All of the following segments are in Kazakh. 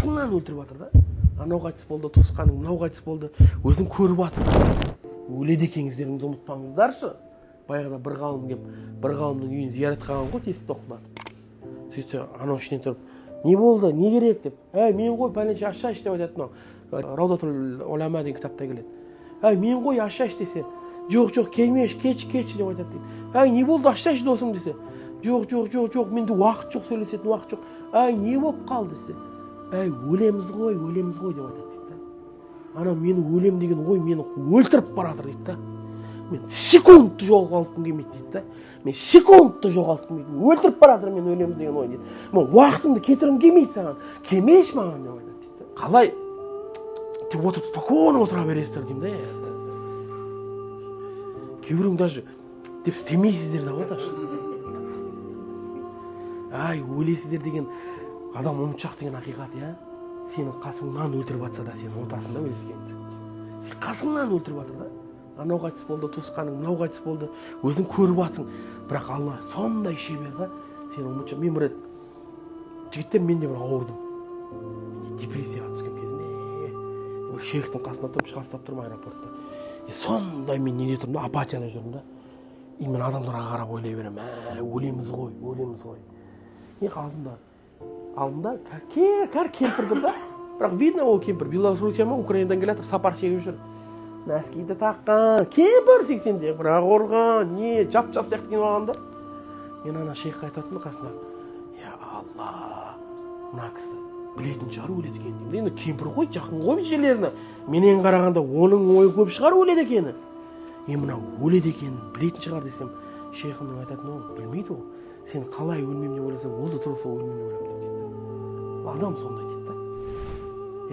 қасыңнан өлтіріп жатыр да. Анау қайтыс болды, туысқаның, мынау қайтыс болды, өзің көріп жатсың. Өледі екеніңіздеріңізді ұмытпаңыздаршы. Баяғыда бір ғалым келіп, бір ғалымның үйін зиярат қылған ғой, тесікті тоқылдатып. Сөйтсе, анау ішінен тұрып, не болды, не керек деп. Мен ғой пәленше ашайшы деп айтады мынау. Раудатул Улама деген кітапта келеді. Мен ғой ашайшы десе, жоқ, келмеш, кеш деп айтады дейді. Не болды, ашайшы досым десе. Жоқ, менде уақыт жоқ, сөйлесетін уақыт жоқ. Не болып қалды десе. Өлеміз ғой деп айтады дейді. Ана мені өлем деген ой мені өлтіріп баратыр дейді да. Мен секундты жоғалтқым келмейді дейді да. Мен секундты жоғалтқым келмейді. Өлтіріп баратыр мен өлеміз деген ой дейді. Мен уақытымды кетіргім келмейді саған. Келмеші маған деп айтады дейді. Қалай? Деп отырып спокойно отыра бересіздер деймін да. Кейбіреуің даже деп істемейсіздер да ғой даже. Өлесіздер деген адам ұмытшақ деген ақиқат, сенің қасыңнан өлтіріп жатса да сен ұмытасың да өлескенді. Сен қасыңнан өлтіріп жатыр да. Анау қайтыс болды, туысқаның, мынау қайтыс болды, өзің көріп жатсың. Бірақ Алла сондай шебер да, сен ұмытшақ. Мен бір жігіттер мен де бір ауырдым. Депрессияға түскен кезінде. Шейхтің қасында тұрып шығарсап тұрмын аэропортта. Сондай мен неде тұрмын да, апатияда жүрмін да. Мен адамдарға қарап ойлай беремін, өлеміз ғой. Алдында кемпір тұр да. Бірақ видно ол кемпір Белоруссия ма, Украинадан келатыр, сапар шегіп жүр. Нәскиді таққан, кемпір 80-де, бірақ орған, жап-жас сияқты киініп алған да. Мен ана шейхқа айтатынмын қасында. Алла, мына кісі білетін шығар өледі екен деймін. Енді кемпір ғой, жақын ғой жерлеріне. Менен қарағанда оның ойы көп шығар өледі екені. Мына өледі екенін білетін шығар десем, шейхімнің айтатыны ол білмейді ол. Сен қалай өлмеймін деп ойласаң, ол да тұрса өлмеймін деп ойлап дейді. Адам сондай дейді да.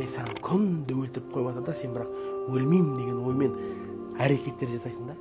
Саған күнде өлтіріп қойып жатыр да, сен бірақ өлмеймін деген оймен әрекеттер жасайсың да.